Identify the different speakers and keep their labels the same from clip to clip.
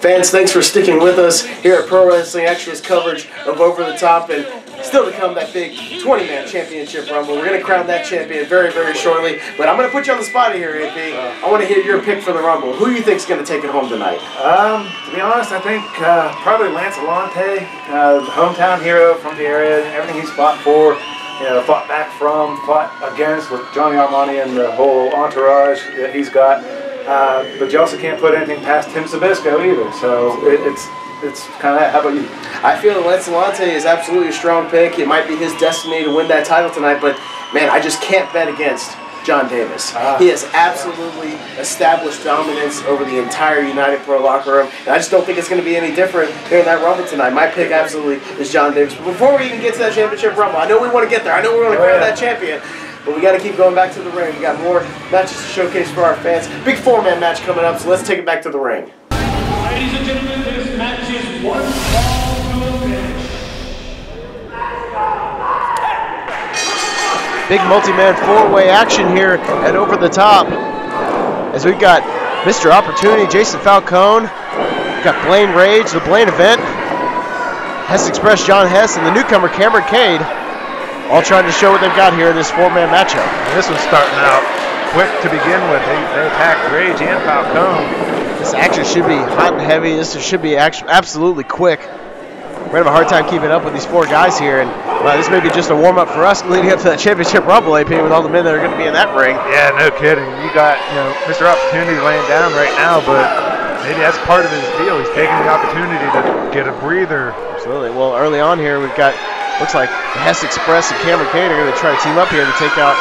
Speaker 1: Fans, thanks for sticking with us here at Pro Wrestling Extra's coverage of Over the Top, and still to come that big 20-man championship rumble. We're going to crown that champion very, very shortly, but I'm going to put you on the spot here, AP. I want to hear your pick for the rumble. Who do you think is going to take it home tonight?
Speaker 2: To be honest, I think probably Lance Alante, the hometown hero from the area, everything he's fought for, fought back from, fought against with Johnny Armani and the whole entourage that he's got. But you also can't put anything past Tim Zbyszko either, so it's kind of that. How about you?
Speaker 1: I feel that Lance Alante is absolutely a strong pick. It might be his destiny to win that title tonight, but man, I just can't bet against Jon Davis. He has absolutely established dominance over the entire United Pro locker room, and I just don't think it's going to be any different here in that rumble tonight. My pick absolutely is Jon Davis. But before we even get to that championship rumble, I know we want to get there. I know we want to crown that champion. But we got to keep going back to the ring. We got more matches to showcase for our fans. Big four-man match coming up, so let's take it back to the ring.
Speaker 3: Ladies and gentlemen, this match is one fall to a finish.
Speaker 4: Big multi-man four-way action here at Over the Top. As we've got Mr. Opportunity, Jayson Falcone. We've got Blain Rage, the Blain event. Hess Express, John Hess, and the newcomer, Kade. All trying to show what they've got here in this four-man matchup.
Speaker 2: This one's starting out quick to begin with. They attacked Rage and Falcone.
Speaker 4: This action should be hot and heavy. This should be absolutely quick. We're going to have a hard time keeping up with these four guys here, and this may be just a warm-up for us leading up to that championship rumble, AP, with all the men that are going to be in that ring.
Speaker 2: Yeah, no kidding. You got Mr. Opportunity laying down right now, but maybe that's part of his deal. He's taking the opportunity to get a breather.
Speaker 4: Absolutely. Well, early on here, we've got, looks like the Hess Express and Kameron are going to try to team up here to take out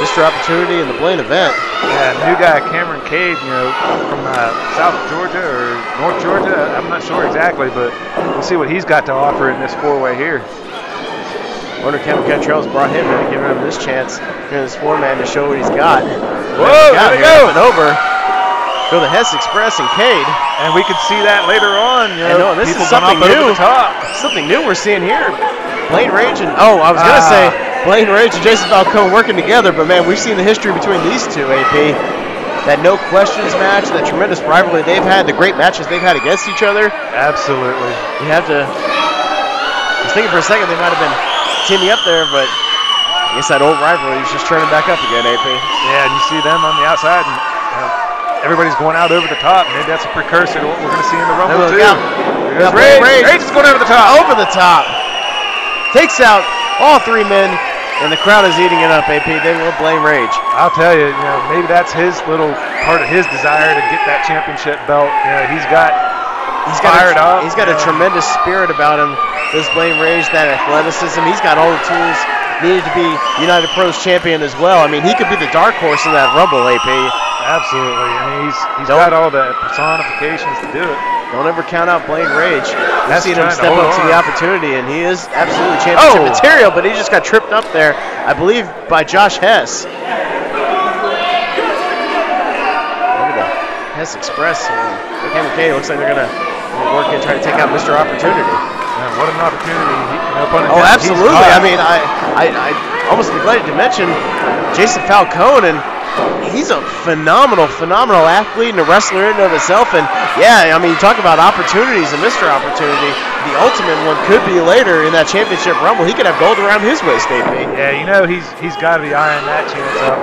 Speaker 4: Mr. Opportunity in the Blain event.
Speaker 2: Yeah, new guy Kameron Kade, from South Georgia or North Georgia. I'm not sure exactly, but we'll see what he's got to offer in this four-way here.
Speaker 4: Wonder Kevin Kantrell has brought him in and given him this chance here in this four-man to show what he's got.
Speaker 2: Whoa, there we go.
Speaker 4: And over. Go the Hess Express and Kade.
Speaker 2: And we could see that later on.
Speaker 4: I know, this is something new. Something new we're seeing here. Blain Rage and, I was going to say Blain Rage and Jayson Falcone working together, but man, we've seen the history between these two, AP. That no questions match, that tremendous rivalry they've had, the great matches they've had against each other.
Speaker 2: Absolutely.
Speaker 4: You have to, I was thinking for a second they might have been teaming up there, but I guess that old rivalry is just turning back up again, AP.
Speaker 2: Yeah, and you see them on the outside, and everybody's going out over the top. Maybe that's a precursor to what we're going to see in the rumble too. There's Rage. Rage is going over the top.
Speaker 4: Over the top. Takes out all three men, and the crowd is eating it up, AP. They will Blain Rage.
Speaker 2: I'll tell you, maybe that's his little part of his desire to get that championship belt. He's fired up.
Speaker 4: He's got a tremendous spirit about him. This Blain Rage, that athleticism. He's got all the tools needed to be United Pros champion as well. I mean, he could be the dark horse in that rumble, AP.
Speaker 2: Absolutely. I mean, he's got all the personifications to do it.
Speaker 4: Don't ever count out Blain Rage. We've seen him step up to the opportunity, and he is absolutely championship material, but he just got tripped up there, I believe, by Josh Hess. Look at the Hess Express. Cameron Kade looks like they're going to work and try to take out Mr. Opportunity.
Speaker 2: Man, what an opportunity.
Speaker 4: Absolutely. I mean, I almost neglected to mention Jayson Falcone, and he's a phenomenal athlete and a wrestler in and of himself. And yeah, I mean, you talk about opportunities and Mr. Opportunity. The ultimate one could be later in that championship rumble. He could have gold around his waist, AP.
Speaker 2: Yeah, he's got to be eyeing that chance up.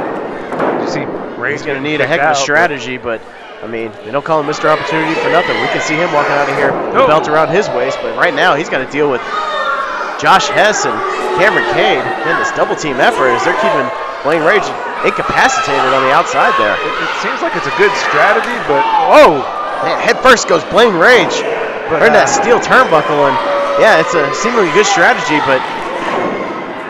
Speaker 2: You see, Ray's
Speaker 4: going to need a heck of a strategy, but I mean, they don't call him Mr. Opportunity for nothing. We can see him walking out of here with the belt around his waist, but right now he's got to deal with Josh Hess and Kameron Kade in this double team effort as they're keeping Blain Rage incapacitated on the outside there.
Speaker 2: It seems like it's a good strategy, but
Speaker 4: man, head first goes Blain Rage. Earned that steel turnbuckle, and yeah, it's a seemingly good strategy, but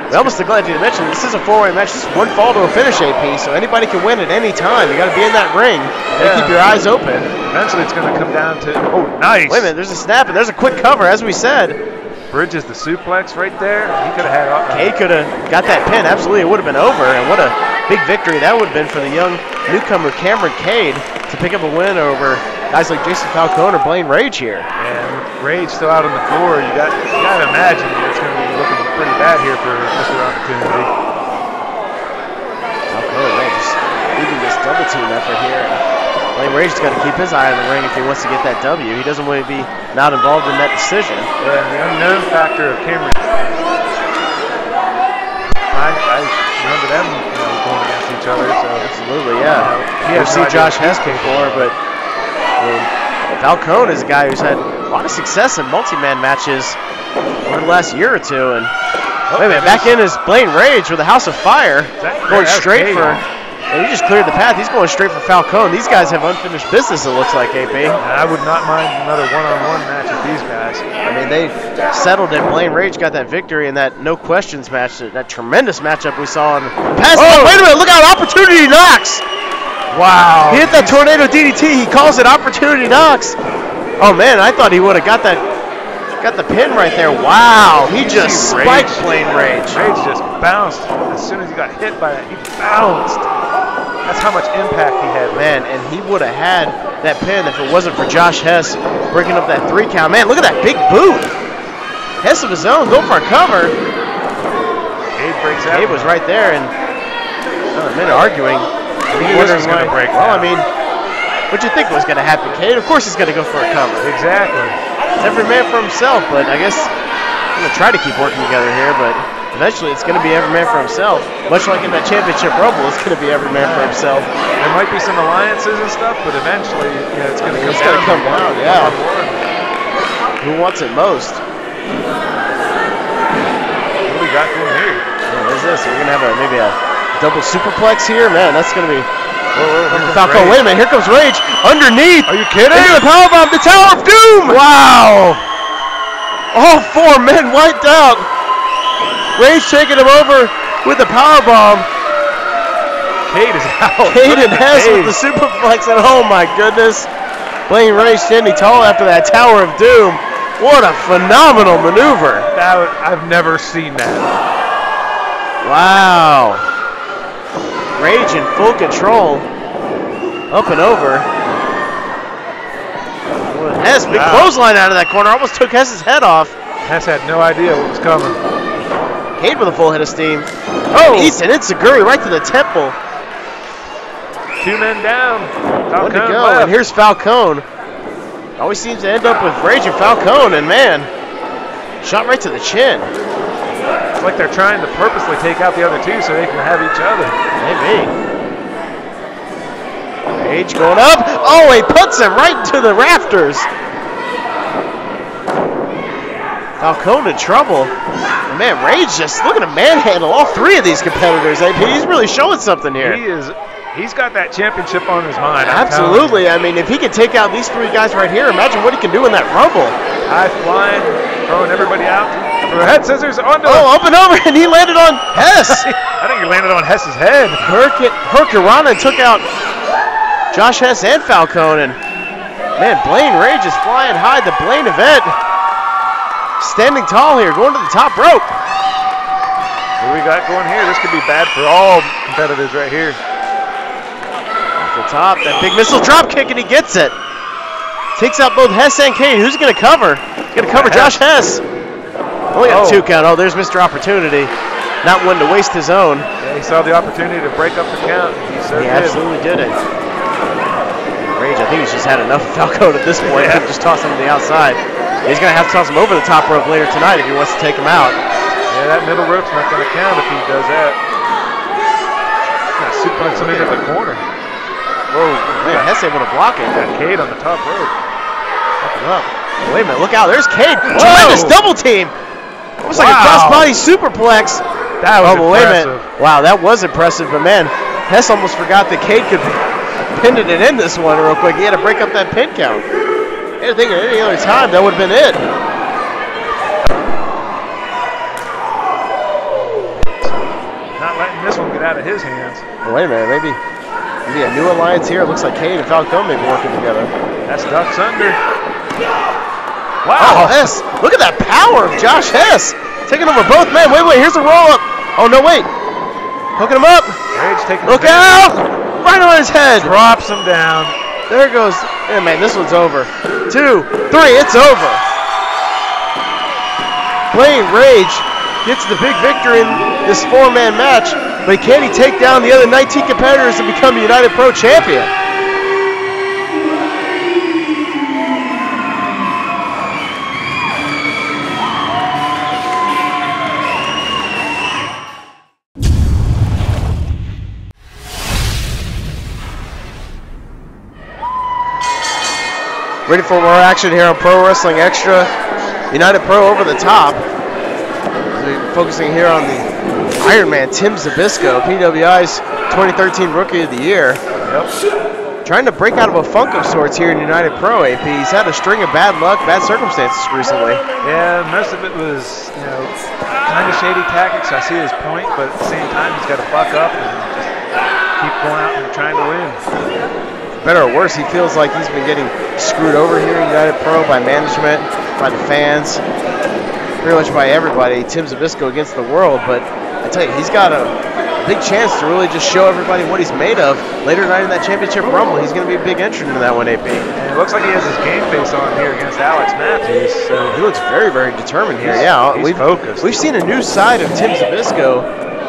Speaker 4: we almost neglected to mention this is a four-way match. This is one fall to a finish, AP, so anybody can win at any time. You got to be in that ring and keep your eyes open.
Speaker 2: Eventually, it's going to come down to nice.
Speaker 4: Wait a minute, there's a snap and there's a quick cover, as we said.
Speaker 2: Bridges the suplex right there. He could have had.
Speaker 4: Kade could have got that pin. Absolutely, it would have been over, and what a big victory that would have been for the young newcomer Cameron Kade to pick up a win over guys like Jayson Falcone or Blain Rage here.
Speaker 2: And with Rage still out on the floor, you got to imagine it's going to be looking pretty bad here for Mr. Opportunity.
Speaker 4: Falcone, man, just leading this double team effort here. Blain Rage's got to keep his eye on the ring if he wants to get that W. He doesn't want to be not involved in that decision.
Speaker 2: Yeah, and the unknown factor of Kameron. I remember them going against each other. So
Speaker 4: absolutely, yeah.
Speaker 2: We've
Speaker 4: seen Josh Hess before, but I mean, Falcone is a guy who's had a lot of success in multi-man matches over the last year or two. And wait a minute, back in is Blain Rage with the House of Fire, going straight for. And he just cleared the path. He's going straight for Falcone. These guys have unfinished business, it looks like, AP.
Speaker 2: I would not mind another one-on-one match with these guys.
Speaker 4: I mean, they settled it. Blain Rage got that victory in that no questions match, that tremendous matchup we saw in the past. Oh, wait a minute, look out, opportunity knocks.
Speaker 2: Wow.
Speaker 4: He hit that tornado DDT. He calls it opportunity knocks. Oh, man, I thought he would have got the pin right there. Wow, he just spiked Blain Rage.
Speaker 2: Rage just bounced as soon as he got hit by that. He bounced. That's how much impact he had.
Speaker 4: Man, and he would have had that pin if it wasn't for Josh Hess breaking up that 3 count. Man, look at that big boot. Hess of his own, going for a cover.
Speaker 2: Kade breaks out.
Speaker 4: Kade was right there, and a minute arguing.
Speaker 2: He was going to break.
Speaker 4: Well, I mean, what'd you think was going to happen, Kade? Of course he's going to go for a cover.
Speaker 2: Exactly.
Speaker 4: Every man for himself, but I guess I'm going to try to keep working together here, but eventually it's going to be every man for himself. Much like in that championship rumble, it's going to be every man for himself.
Speaker 2: There might be some alliances and stuff, but eventually it's going to
Speaker 4: come down. Yeah. Who wants it most?
Speaker 2: What do we got going here?
Speaker 4: What is this? We're going to have maybe a double superplex here? Man, that's going to be... Falcone, wait a minute, here comes Rage. Underneath.
Speaker 2: Are you kidding?
Speaker 4: Into the powerbomb, the Tower of Doom. Wow. All 4 men wiped out. Rage taking him over with the powerbomb.
Speaker 2: Kade is out.
Speaker 4: Kade and Hess with the superplex, and oh my goodness. Blain Rage standing tall after that Tower of Doom. What a phenomenal maneuver.
Speaker 2: I've never seen that.
Speaker 4: Wow. Rage in full control. Up and over. Hess, big clothesline out of that corner. Almost took Hess's head off.
Speaker 2: Hess had no idea what was coming.
Speaker 4: Kade with a full head of steam. Oh, Easton Itsuguri right to the temple.
Speaker 2: 2 men down.
Speaker 4: One to go, and here's Falcone. Always seems to end up with Rage and Falcone, and man, shot right to the chin.
Speaker 2: It's like they're trying to purposely take out the other 2 so they can have each other.
Speaker 4: Maybe. Rage going up. Oh, he puts him right to the rafters. Falcone in trouble. And man, Rage just looking to manhandle all 3 of these competitors. He's really showing something here.
Speaker 2: He's got that championship on his mind.
Speaker 4: Absolutely. I mean, if he can take out these 3 guys right here, imagine what he can do in that rumble.
Speaker 2: High flying, throwing everybody out. For head scissors onto
Speaker 4: up and over, and he landed on Hess.
Speaker 2: I think he landed on Hess's head.
Speaker 4: Hurricanrana took out Josh Hess and Falcone, and man, Blain Rage is flying high. The Blain event standing tall here, going to the top rope.
Speaker 2: What do we got going here? This could be bad for all competitors right here.
Speaker 4: Off the top, that big missile drop kick, and he gets it. Takes out both Hess and Kade. Who's going to cover? He's going to cover Josh Hess. Only got 2 count. Oh, there's Mr. Opportunity. Not one to waste his own.
Speaker 2: Yeah, he saw the opportunity to break up the count.
Speaker 4: He absolutely did it. Rage, I think he's just had enough of Falcone at this point. Yeah. Just toss him to the outside. He's going to have to toss him over the top rope later tonight if he wants to take him out.
Speaker 2: Yeah, that middle rope's not going to count if he does that. He's going to suplex him into the corner.
Speaker 4: Whoa, man, Hess able to block it.
Speaker 2: Got Kade on the top rope.
Speaker 4: Up and up. Wait a minute, look out, there's Kade. Tremendous double team. Almost like a cross-body superplex.
Speaker 2: That was impressive.
Speaker 4: Wait a minute. Wow, that was impressive, but man, Hess almost forgot that Kade could pin it in this one real quick. He had to break up that pin count. I didn't think at any other time that would have been it.
Speaker 2: Not letting this one get out of his hands.
Speaker 4: Well, wait a minute, maybe a new alliance here. It looks like Kade and Falcone may be working together.
Speaker 2: That's Ducks under.
Speaker 4: Wow, Hess. Look at that power of Josh Hess. Taking over both men. Wait, here's a roll-up. Oh, no, wait. Hooking him up.
Speaker 2: Rage taking
Speaker 4: Look out. Right on his head.
Speaker 2: Drops him down.
Speaker 4: There goes. Yeah, man, this one's over. 2, 3, it's over. Blain Rage gets the big victory in this 4-man match, but can he take down the other 19 competitors and become the United Pro Champion? Ready for more action here on Pro Wrestling Extra. United Pro over the top. Focusing here on the Iron Man, Tim Zbyszko, PWI's 2013 Rookie of the Year.
Speaker 2: Yep.
Speaker 4: Trying to break out of a funk of sorts here in United Pro, AP. He's had a string of bad luck, bad circumstances recently.
Speaker 2: Yeah, most of it was, kind of shady tactics. I see his point, but at the same time, he's got to buck up and just keep going out and trying to win.
Speaker 4: Better or worse, he feels like he's been getting screwed over here in United Pro by management, by the fans, pretty much by everybody. Tim Zbyszko against the world, but I tell you, he's got a big chance to really just show everybody what he's made of. Later tonight in that championship rumble, he's going to be a big entrant in that one, AP.
Speaker 2: And it looks like he has his game face on here against Alex Matthews. So
Speaker 4: he looks very, very determined here. Yeah,
Speaker 2: he's focused.
Speaker 4: We've seen a new side of Tim Zbyszko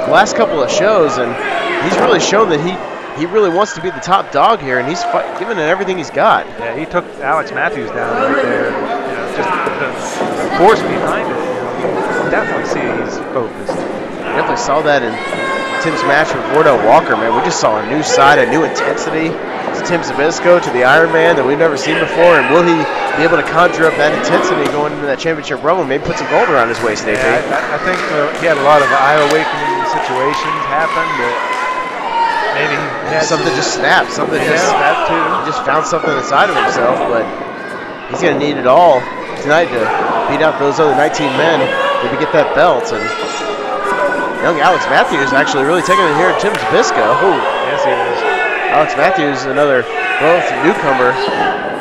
Speaker 4: the last couple of shows, and he's really shown that he really wants to be the top dog here, and he's giving it everything he's got.
Speaker 2: Yeah, he took Alex Matthews down right there. Just the force behind it. You definitely see he's focused.
Speaker 4: Definitely saw that in Tim's match with Wardell Walker, man. We just saw a new side, a new intensity to Tim Zbyszko, to the Iron Man that we've never seen before, and will he be able to conjure up that intensity going into that championship rumble, maybe put some gold around his waist, AP?
Speaker 2: Yeah, I think he had a lot of eye-awakening situations happen that maybe
Speaker 4: something just snapped. Something he just found something inside of himself, but he's going to need it all tonight to beat out those other 19 men, maybe get that belt. And young Alex Matthews actually really taking it here at Tim Zbyszko.
Speaker 2: Oh, yes, he is.
Speaker 4: Alex Matthews, another both newcomer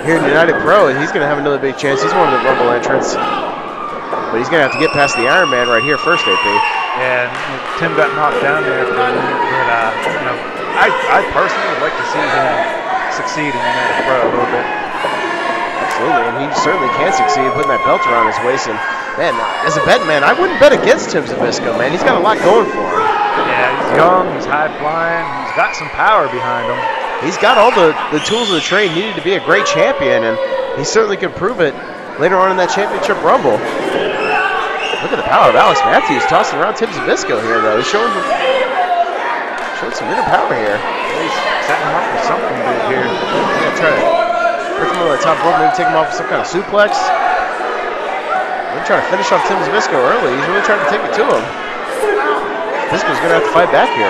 Speaker 4: here in United Pro, and he's going to have another big chance. He's one of the Rumble entrants, but he's going to have to get past the Iron Man right here first, AP.
Speaker 2: Yeah, and Tim got knocked down there for a minute, but I personally would like to see him succeed in United Pro a little bit.
Speaker 4: Absolutely, and he certainly can succeed putting that belt around his waist. And man, as a betting man, I wouldn't bet against Tim Zbyszko, man. He's got a lot going for him.
Speaker 2: Yeah, he's young, he's high flying, he's got some power behind him.
Speaker 4: He's got all the tools of the trade needed to be a great champion, and he certainly could prove it later on in that championship rumble. Look at the power of Alex Matthews tossing around Tim Zbyszko here, though. He's showing some inner power here.
Speaker 2: He's setting him up for something big here.
Speaker 4: He's going to try to put him on the top rope, maybe take him off with some kind of suplex. Maybe trying to finish off Tim Zbyszko early. He's really trying to take it to him. Zbyszko's going to have to fight back here.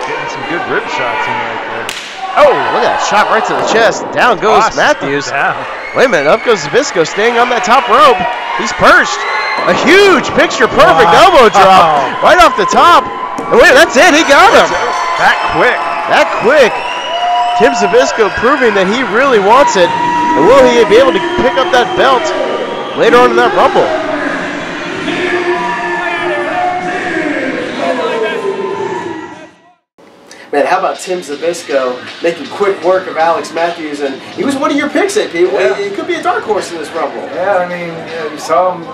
Speaker 2: Getting some good rib shots in right there.
Speaker 4: Oh, look at that shot right to the chest. Down goes Matthews.
Speaker 2: Down.
Speaker 4: Wait a minute, up goes Zbyszko, staying on that top rope. He's perched. A huge picture-perfect elbow drop right off the top. And wait, that's it. He got him.
Speaker 2: That quick.
Speaker 4: That quick. Tim Zbyszko proving that he really wants it. And will he be able to pick up that belt later on in that rumble?
Speaker 1: Man, how about Tim Zbyszko making quick work of Alex Matthews? And he was one of your picks, AP.
Speaker 2: Yeah.
Speaker 1: It could be a dark horse in this rumble.
Speaker 2: Yeah, I mean, you saw him.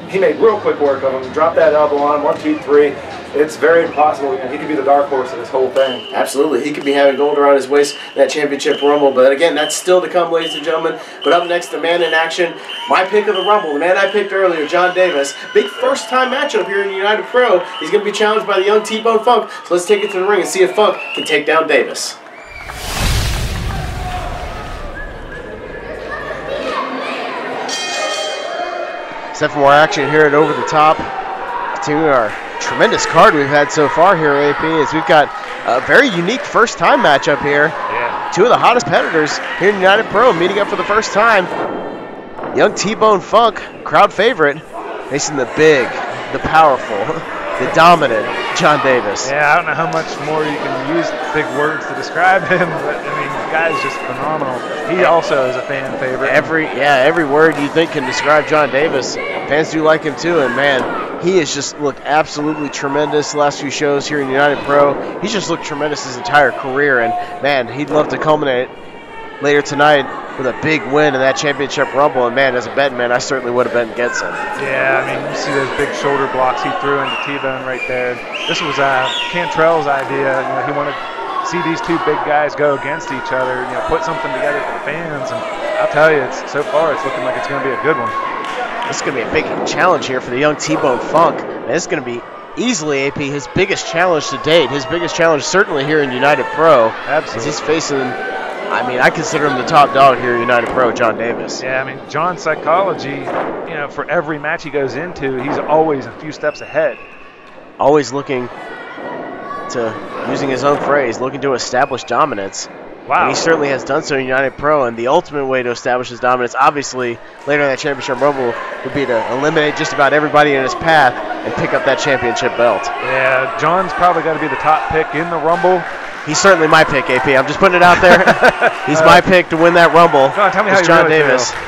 Speaker 2: He made real quick work of him. Dropped that elbow on him. 1, 2, 3. It's very possible. He could be the dark horse of this whole thing.
Speaker 1: Absolutely. He could be having gold around his waist in that championship rumble. But again, that's still to come, ladies and gentlemen. But up next, the man in action. My pick of the rumble, the man I picked earlier, Jon Davis. Big first-time matchup here in United Pro. He's going to be challenged by the young T-Bone Funk. So let's take it to the ring and see if Funk can take down Davis.
Speaker 4: Set for more action here at Over the Top. Continuing our tremendous card we've had so far here, AP, as we've got a very unique first-time matchup here.
Speaker 2: Yeah.
Speaker 4: Two of the hottest competitors here in United Pro meeting up for the first time. Young T-Bone Funk, crowd favorite, facing the big, the powerful, the dominant Jon Davis.
Speaker 2: Yeah, I don't know how much more you can use big words to describe him, but I mean, the guy's just phenomenal. He also is a fan favorite.
Speaker 4: Every word you think can describe Jon Davis, fans do like him too, and man, he has just looked absolutely tremendous the last few shows here in United Pro. He's just looked tremendous his entire career, and man, he'd love to culminate later tonight with a big win in that championship rumble. And man, as a betting man, I certainly would have bet against him.
Speaker 2: Yeah, I mean, you see those big shoulder blocks he threw into T-Bone right there. This was Kantrell's idea. You know, he wanted to see these two big guys go against each other. You know, put something together for the fans. And I'll tell you, so far it's looking like it's going to be a good one.
Speaker 4: This is going to be a big challenge here for the young T-Bone Funk. And it's going to be easily, AP, his biggest challenge to date. His biggest challenge certainly here in United Pro.
Speaker 2: Absolutely.
Speaker 4: As he's facing I mean, I consider him the top dog here at United Pro, Jon Davis.
Speaker 2: Yeah, I mean, John's psychology, you know, for every match he goes into, he's always a few steps ahead.
Speaker 4: Always looking to, using his own phrase, looking to establish dominance.
Speaker 2: Wow.
Speaker 4: And he certainly has done so in United Pro, and the ultimate way to establish his dominance, obviously, later in that championship rumble, would be to eliminate just about everybody in his path and pick up that championship belt.
Speaker 2: Yeah, John's probably got to be the top pick in the rumble.
Speaker 4: He's certainly my pick, AP. I'm just putting it out there. He's my pick to win that rumble.
Speaker 2: John, tell me how you
Speaker 4: Jon
Speaker 2: really
Speaker 4: Davis.
Speaker 2: feel.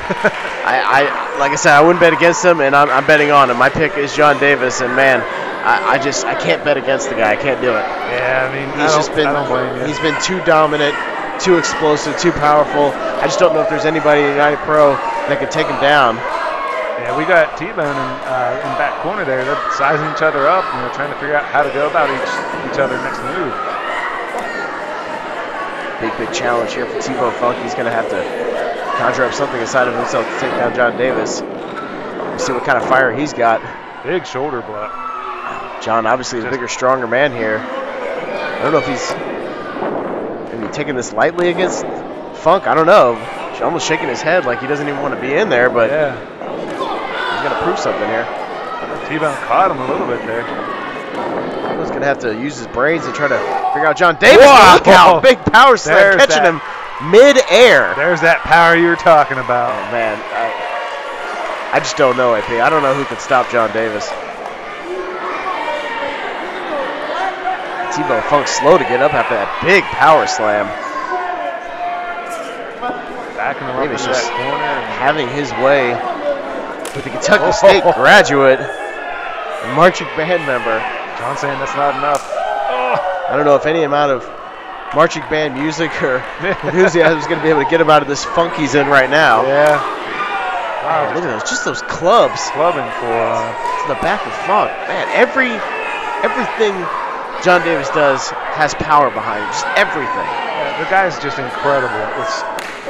Speaker 4: Like I said, I wouldn't bet against him, and I'm betting on him. My pick is Jon Davis, and man, I can't bet against the guy. I can't do it.
Speaker 2: Yeah, I mean, I don't blame you.
Speaker 4: He's been too dominant, too explosive, too powerful. I just don't know if there's anybody in United Pro that could take him down.
Speaker 2: Yeah, we got T-Bone in back corner there. They're sizing each other up, and they're trying to figure out how to go about each other's next move.
Speaker 4: Big challenge here for T-Bone Funk. He's going to have to conjure up something inside of himself to take down Jon Davis. We'll see what kind of fire he's got.
Speaker 2: Big shoulder block.
Speaker 4: John, obviously the bigger, stronger man here. I don't know if he's maybe taking this lightly against Funk. I don't know. He's almost shaking his head like he doesn't even want to be in there, but
Speaker 2: yeah,
Speaker 4: he's going to prove something here.
Speaker 2: T-Bone caught him a little bit there.
Speaker 4: He's going to have to use his brains and try to figure out Jon Davis.
Speaker 2: Wow.
Speaker 4: Look out. Big power slam catching him mid-air.
Speaker 2: There's that power you were talking about.
Speaker 4: Oh, man. I just don't know, AP. I don't know who can stop Jon Davis. T-Bone Funk's slow to get up after that big power slam.
Speaker 2: Back in the
Speaker 4: Davis
Speaker 2: that
Speaker 4: just
Speaker 2: corner.
Speaker 4: having his way with the Kentucky State graduate and marching band member.
Speaker 2: John saying that's not enough.
Speaker 4: I don't know if any amount of marching band music or enthusiasm is going to be able to get him out of this funk he's in right now.
Speaker 2: Yeah.
Speaker 4: Wow, look at those, just those clubs.
Speaker 2: Clubbing for
Speaker 4: to the back of Funk. Man, everything Jon Davis does has power behind it. Just everything.
Speaker 2: Yeah, the guy's just incredible.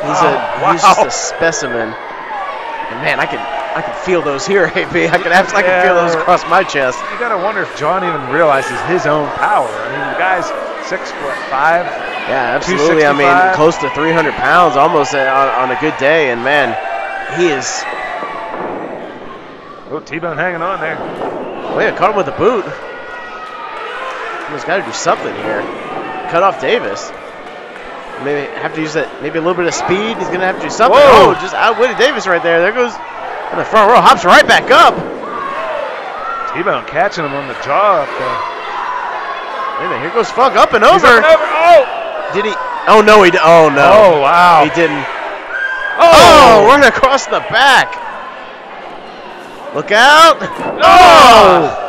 Speaker 4: He's just a specimen. And man, I can feel those here, AP. I can feel those across my chest.
Speaker 2: You gotta wonder if John even realizes his own power. I mean, the guy's 6'5".
Speaker 4: Yeah, absolutely. I mean, close to 300 pounds almost on a good day, and man, he is.
Speaker 2: Oh, T-Bone hanging on there.
Speaker 4: Oh yeah, caught him with a boot. He's got to do something here. Cut off Davis. Maybe have to use that. Maybe a little bit of speed. He's gonna have to do something.
Speaker 2: Whoa.
Speaker 4: Oh, just outwitted Davis right there. There goes in the front row. Hops right back up.
Speaker 2: T-Bone catching him on the jaw up there.
Speaker 4: Wait a minute. Here goes Funk up and over.
Speaker 2: Oh!
Speaker 4: Did he? Oh no, he. Oh no.
Speaker 2: Oh wow.
Speaker 4: He didn't.
Speaker 2: Oh!
Speaker 4: Running across the back. Look out.
Speaker 2: Oh!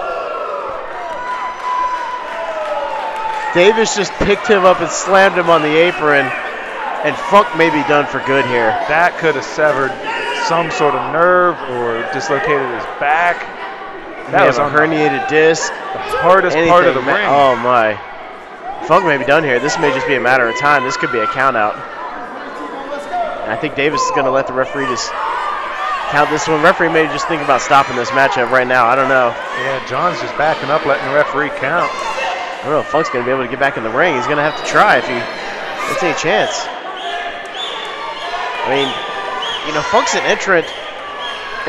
Speaker 4: Davis just picked him up and slammed him on the apron, and Funk may be done for good here.
Speaker 2: That could have severed some sort of nerve or dislocated his back.
Speaker 4: That was a herniated disc.
Speaker 2: The hardest part of the ring.
Speaker 4: Oh my. Funk may be done here. This may just be a matter of time. This could be a count out. And I think Davis is going to let the referee just count this one. Referee may just think about stopping this matchup right now. I don't know.
Speaker 2: Yeah, John's just backing up, letting the referee count.
Speaker 4: I don't know if Funk's going to be able to get back in the ring. He's going to have to try if he gets any chance. I mean, you know, Funk's an entrant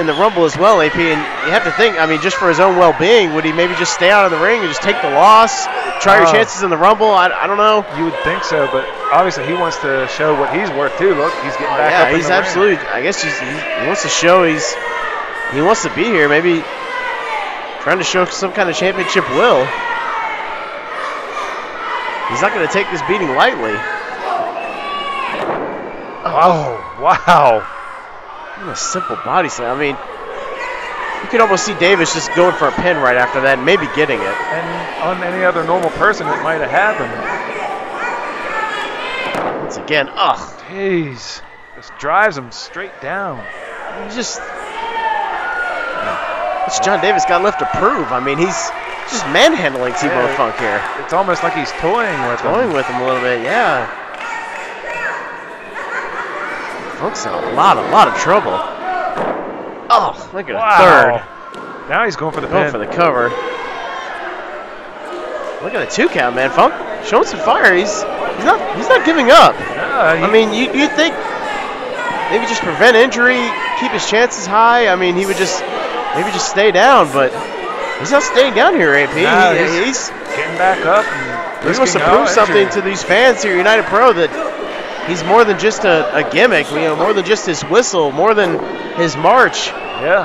Speaker 4: in the Rumble as well, AP, and you have to think, I mean, just for his own well-being, would he maybe just stay out of the ring and just take the loss, try your chances in the Rumble? I don't know.
Speaker 2: You would think so, but obviously he wants to show what he's worth too. Look, he's getting back up in the ring.
Speaker 4: Yeah, he's absolutely, I guess he wants to show he wants to be here, maybe trying to show some kind of championship will. He's not going to take this beating lightly.
Speaker 2: Oh, wow.
Speaker 4: What a simple body slam. I mean, you could almost see Davis just going for a pin right after that and maybe getting it.
Speaker 2: And on any other normal person, it might have happened.
Speaker 4: Once again,
Speaker 2: Jeez. Just drives him straight down.
Speaker 4: He's just... What's Jon Davis got left to prove? I mean, he's just manhandling T-Bone Funk here.
Speaker 2: It's almost like he's toying with him.
Speaker 4: Toying with him a little bit, yeah. Funk's in a lot of trouble. Oh, look at a third.
Speaker 2: Now he's going for the pin.
Speaker 4: Going for the cover. Look at the 2 count, man. Funk showing some fire. He's He's not giving up.
Speaker 2: No,
Speaker 4: I mean, you think maybe just prevent injury, keep his chances high. I mean, he would just maybe just stay down, but he's not staying down here, AP.
Speaker 2: No,
Speaker 4: he's
Speaker 2: getting back up.
Speaker 4: He wants to prove something to these fans here at United Pro that he's more than just a gimmick, more than just his whistle, more than his march.
Speaker 2: Yeah,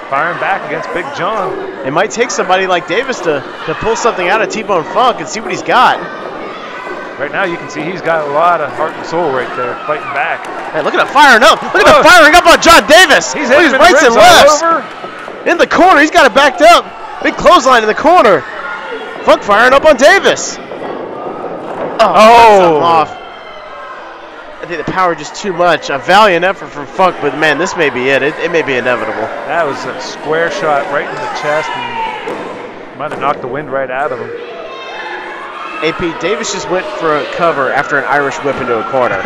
Speaker 2: firing back against Big John.
Speaker 4: It might take somebody like Davis to pull something out of T-Bone Funk and see what he's got.
Speaker 2: Right now you can see he's got a lot of heart and soul right there, fighting back.
Speaker 4: Hey, look at him firing up. Look at him firing up on Jon Davis.
Speaker 2: He's
Speaker 4: hitting
Speaker 2: hitting
Speaker 4: rights and lefts.
Speaker 2: over.
Speaker 4: In the corner, he's got it backed up. Big clothesline in the corner. Funk firing up on Davis. Oh, off. I think the power just too much. A valiant effort from Funk, but man, this may be it. It may be inevitable.
Speaker 2: That was a square shot right in the chest and might have knocked the wind right out of him.
Speaker 4: AP, Davis just went for a cover after an Irish whip into a corner.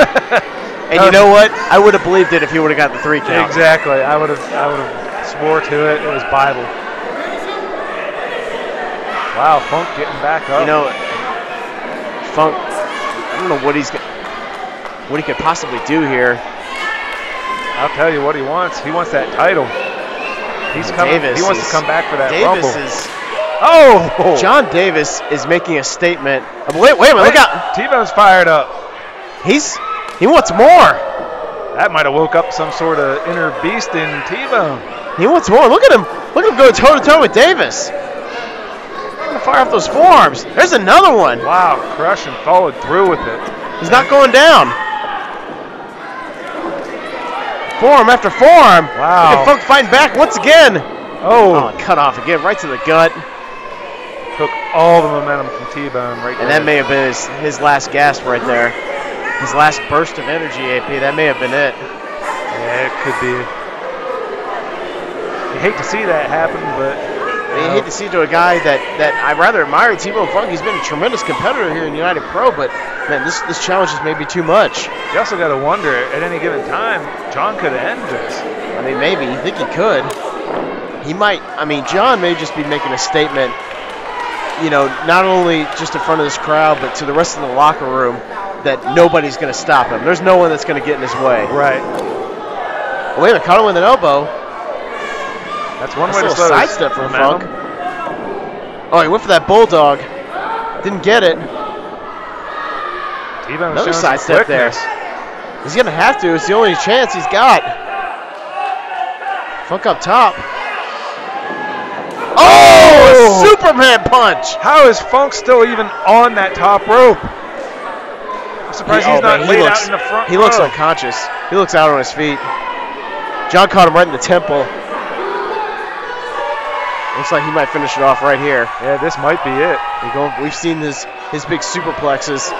Speaker 4: And you know what? I would have believed it if he would have got the 3 count.
Speaker 2: Exactly. I would have swore to it. It was Bible. Wow, Funk getting back up.
Speaker 4: You know, Funk, I don't know what he could possibly do here.
Speaker 2: I'll tell you what he wants. He wants that title. He's coming. He wants to come back for that Rumble. Oh!
Speaker 4: Jon Davis is making a statement. Wait a minute, look out.
Speaker 2: T-Bone's fired up.
Speaker 4: He wants more.
Speaker 2: That might have woke up some sort of inner beast in T-Bone.
Speaker 4: He wants more. Look at him. Look at him go toe-to-toe with Davis. He's going to fire off those forearms. There's another one.
Speaker 2: Wow, Crush and followed through with it.
Speaker 4: He's not going down. Forearm after forearm.
Speaker 2: Wow.
Speaker 4: Look at Funk fighting back once again.
Speaker 2: Oh,
Speaker 4: cut off again, right to the gut.
Speaker 2: Took all the momentum from T-Bone right there.
Speaker 4: And that may have been his last gasp right there. His last burst of energy, AP. That may have been it.
Speaker 2: Yeah, it could be. You hate to see that happen, but...
Speaker 4: You hate to see it to a guy that I rather admire, T-Bone Funk. He's been a tremendous competitor here in United Pro, but, man, this challenge is maybe too much.
Speaker 2: You also got to wonder, at any given time, John could end this.
Speaker 4: I mean, maybe. You think he could. He might. I mean, John may just be making a statement, not only just in front of this crowd, but to the rest of the locker room, that nobody's going to stop him. There's no one that's going to get in his way.
Speaker 2: Right.
Speaker 4: Oh, wait a minute, caught him with an elbow.
Speaker 2: That's one way to slow
Speaker 4: sidestep from Funk. Oh, he went for that bulldog. Didn't get it. Another sidestep there. He's going to have to. It's the only chance he's got. Funk up top. Oh! A Superman punch!
Speaker 2: How is Funk still even on that top rope? I'm surprised he's not laid out in the front.
Speaker 4: He looks unconscious. He looks out on his feet. John caught him right in the temple. Looks like he might finish it off right here.
Speaker 2: Yeah, this might be it.
Speaker 4: We've seen his big superplexes.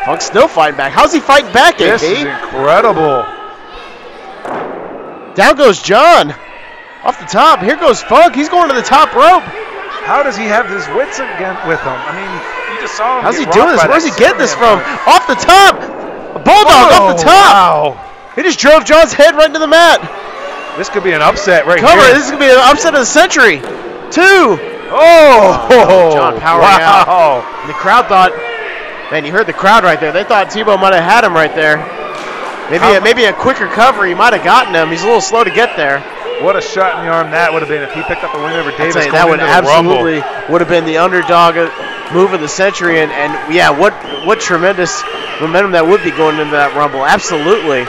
Speaker 4: Funk's still fighting back. How's he fighting back, AP?
Speaker 2: This is incredible.
Speaker 4: Down goes John. Off the top. Here goes Funk. He's going to the top rope.
Speaker 2: How does he have his wits again with him? I mean, you just saw him.
Speaker 4: How's he doing this? Where's he getting this from? Off the top. A bulldog off the top.
Speaker 2: Wow.
Speaker 4: He just drove John's head right into the mat.
Speaker 2: This could be an upset right here.
Speaker 4: This is going to be an upset of the century. 2.
Speaker 2: Oh.
Speaker 4: John powering out. And the crowd thought, man, you heard the crowd right there. They thought T-Bone might have had him right there. Maybe a quick recovery might have gotten him. He's a little slow to get there.
Speaker 2: What a shot in the arm that would have been if he picked up a win over Davis.
Speaker 4: That would absolutely would have been the underdog move of the century, and yeah, what tremendous momentum that would be going into that Rumble. Absolutely.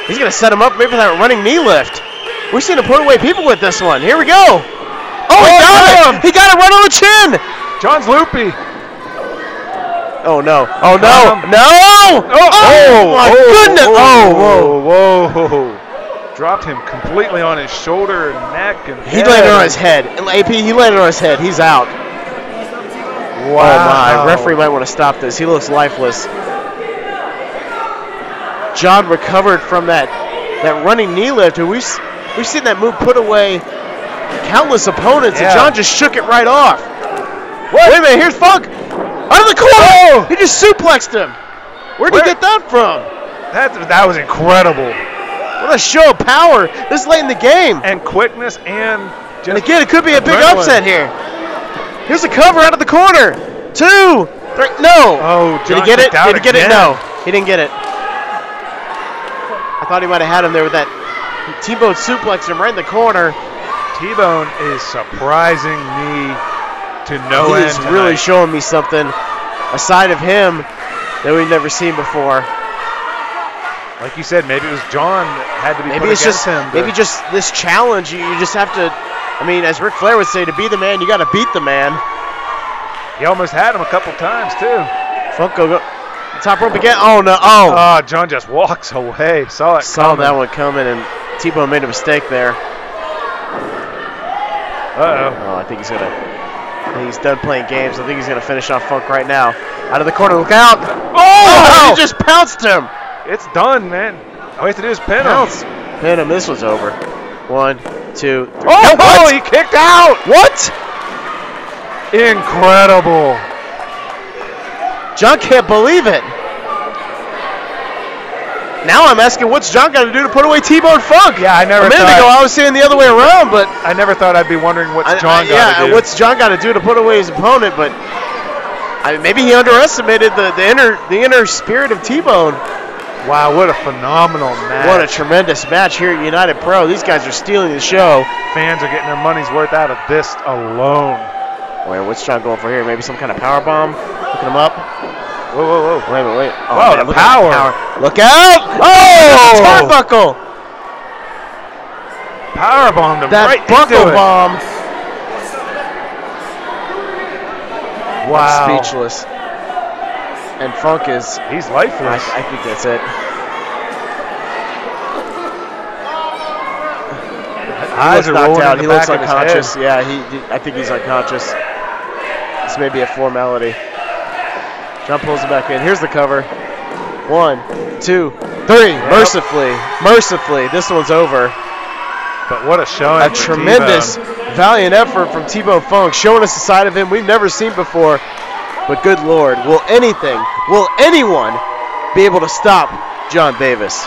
Speaker 4: He's going to set him up maybe for that running knee lift. We've seen him put away people with this one. Here we go. Oh, he got it! He got it right on the chin!
Speaker 2: John's loopy.
Speaker 4: Oh, no. Oh, no. No! Oh, my goodness!
Speaker 2: Whoa. Dropped him completely on his shoulder and neck. And
Speaker 4: he landed on his head. AP, he landed on his head. He's out. Wow. Oh, my. Referee might want to stop this. He looks lifeless. John recovered from that running knee lift. We've seen that move put away countless opponents, and John just shook it right off. Wait a minute, here's Funk. Out of the corner! He just suplexed him. Where'd he get that from?
Speaker 2: That was incredible.
Speaker 4: What a show of power this late in the game.
Speaker 2: And quickness and just...
Speaker 4: And again, it could be a big upset here. Here's a cover out of the corner. 2, 3. No!
Speaker 2: Oh,
Speaker 4: Did he get it? Did he get it? No. He didn't get it. I thought he might have had him there with that T-Bone suplex him right in the corner.
Speaker 2: T-Bone is surprising me to no end.
Speaker 4: He is really showing me something, a side of him that we've never seen before.
Speaker 2: Like you said, maybe it was John that had to be
Speaker 4: maybe
Speaker 2: put
Speaker 4: it's
Speaker 2: against
Speaker 4: just
Speaker 2: him.
Speaker 4: Maybe just this challenge. You just have to. I mean, as Ric Flair would say, to be the man, you got to beat the man.
Speaker 2: He almost had him a couple times too.
Speaker 4: Funko go top rope again. Oh no! Oh,
Speaker 2: John just walks away. Saw
Speaker 4: that one coming, and T-Bone made a mistake there. Oh, I think he's he's done playing games. I think he's gonna finish off Funk right now. Out of the corner, look out! Oh! He just pounced him.
Speaker 2: It's done, man. All he has to do is pin him.
Speaker 4: Pin him. This one's over. 1, 2, 3.
Speaker 2: Oh, he kicked out!
Speaker 4: What?
Speaker 2: Incredible.
Speaker 4: John can't believe it. Now I'm asking, what's John got to do to put away T-Bone Funk?
Speaker 2: Yeah, a minute
Speaker 4: ago I was saying the other way around, but
Speaker 2: I never thought I'd be wondering what's John got to do.
Speaker 4: What's John got to do to put away his opponent? But maybe he underestimated the inner spirit of T-Bone.
Speaker 2: Wow, what a phenomenal match!
Speaker 4: What a tremendous match here at United Pro. These guys are stealing the show.
Speaker 2: Fans are getting their money's worth out of this alone.
Speaker 4: Wait, what's John going for here? Maybe some kind of power bomb? Looking him up.
Speaker 2: Whoa.
Speaker 4: Wait. Oh,
Speaker 2: wow,
Speaker 4: man,
Speaker 2: the power.
Speaker 4: Look out! Oh! Turnbuckle!
Speaker 2: Power bombed him right
Speaker 4: buckle
Speaker 2: into it.
Speaker 4: Bomb.
Speaker 2: Wow.
Speaker 4: I'm speechless. And Funk is...
Speaker 2: He's lifeless.
Speaker 4: I think that's it.
Speaker 2: Eyes are
Speaker 4: knocked
Speaker 2: rolling
Speaker 4: out.
Speaker 2: in the
Speaker 4: He looks
Speaker 2: back of his
Speaker 4: unconscious.
Speaker 2: head.
Speaker 4: Yeah, I think he's unconscious. This may be a formality. John pulls him back in. Here's the cover. 1, 2, 3. Yep. Mercifully, this one's over.
Speaker 2: But what a showing.
Speaker 4: A tremendous, valiant effort from T-Bone Funk, showing us a side of him we've never seen before. But good Lord, will anyone be able to stop Jon Davis?